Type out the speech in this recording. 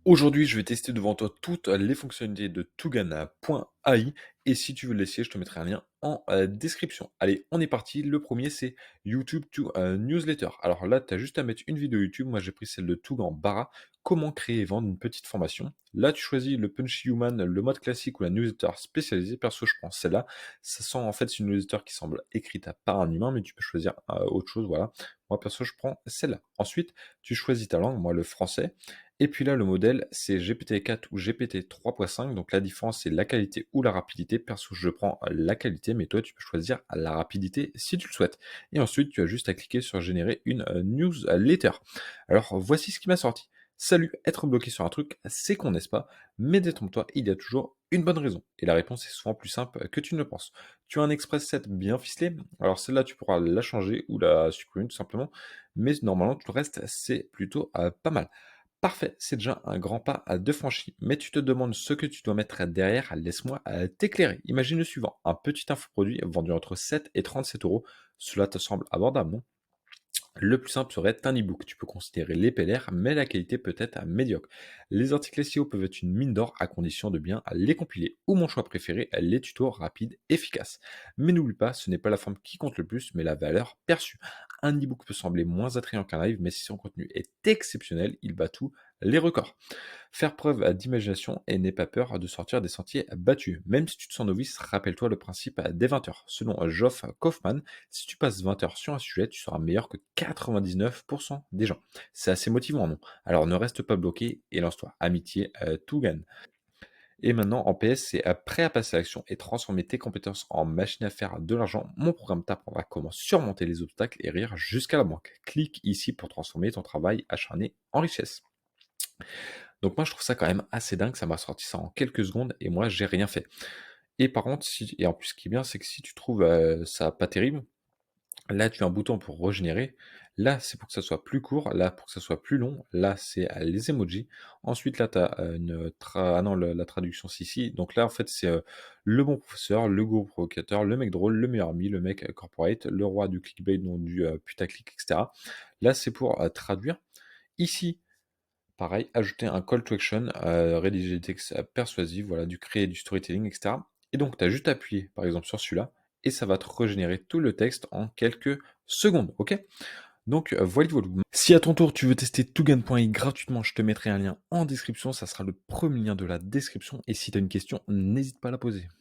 Aujourd'hui, je vais tester devant toi toutes les fonctionnalités de Tugana.ai et si tu veux l'essayer, je te mettrai un lien en description. Allez, on est parti. Le premier, c'est YouTube to Newsletter. Alors là, tu as juste à mettre une vidéo YouTube. Moi, j'ai pris celle de Tugan Bara. Comment créer et vendre une petite formation. Là, tu choisis le Punchy Human, le mode classique ou la newsletter spécialisée. Perso, je prends celle-là. Ça sent en fait c'est une newsletter qui semble écrite par un humain, mais tu peux choisir autre chose. Voilà. Moi, perso, je prends celle-là. Ensuite, tu choisis ta langue. Moi, le français. Et puis là, le modèle, c'est GPT-4 ou GPT 3.5. Donc la différence, c'est la qualité ou la rapidité. Perso, je prends la qualité, mais toi, tu peux choisir la rapidité si tu le souhaites. Et ensuite, tu as juste à cliquer sur générer une newsletter. Alors, voici ce qui m'a sorti. Salut, être bloqué sur un truc, c'est qu'on n'est-ce pas, mais détrompe-toi, il y a toujours une bonne raison. Et la réponse est souvent plus simple que tu ne le penses. Tu as un Express 7 bien ficelé, alors celle-là, tu pourras la changer ou la supprimer tout simplement, mais normalement, tout le reste, c'est plutôt pas mal. Parfait, c'est déjà un grand pas à deux franchis. Mais tu te demandes ce que tu dois mettre derrière, laisse-moi t'éclairer. Imagine le suivant, un petit infoproduit vendu entre 7 et 37 euros. Cela te semble abordable, non? Le plus simple serait un e-book. Tu peux considérer les PLR, mais la qualité peut être médiocre. Les articles SEO peuvent être une mine d'or à condition de bien les compiler. Ou mon choix préféré, les tutos rapides, efficaces. Mais n'oublie pas, ce n'est pas la forme qui compte le plus, mais la valeur perçue. Un e-book peut sembler moins attrayant qu'un live, mais si son contenu est exceptionnel, il bat tous les records. Faire preuve d'imagination et n'aie pas peur de sortir des sentiers battus. Même si tu te sens novice, rappelle-toi le principe des 20 heures. Selon Geoff Kaufman, si tu passes 20 heures sur un sujet, tu seras meilleur que 99% des gens. C'est assez motivant, non? Alors ne reste pas bloqué et lance-toi. Amitié, tout gagne. Et maintenant, en PS, c'est prêt à passer à l'action et transformer tes compétences en machine à faire de l'argent. Mon programme t'apprendra comment surmonter les obstacles et rire jusqu'à la banque. Clique ici pour transformer ton travail acharné en richesse. Donc moi, je trouve ça quand même assez dingue, ça m'a sorti ça en quelques secondes et moi, j'ai rien fait. Et par contre, et en plus, ce qui est bien, c'est que si tu trouves ça pas terrible, là, tu as un bouton pour régénérer. Là, c'est pour que ça soit plus court. Là, pour que ça soit plus long. Là, c'est les emojis. Ensuite, là, tu as ah non, la traduction, c'est ici. Donc là, en fait, c'est le bon professeur, le gourou provocateur, le mec drôle, le meilleur ami, le mec corporate, le roi du clickbait, non du putaclic, etc. Là, c'est pour traduire. Ici, pareil, ajouter un call to action, rédiger des textes persuasifs, voilà, du créer du storytelling, etc. Et donc, tu as juste à appuyer, par exemple, sur celui-là, et ça va te régénérer tout le texte en quelques secondes, ok? Donc, voilà, voilà. Si à ton tour, tu veux tester Tugan.i gratuitement, je te mettrai un lien en description, ça sera le premier lien de la description, et si tu as une question, n'hésite pas à la poser.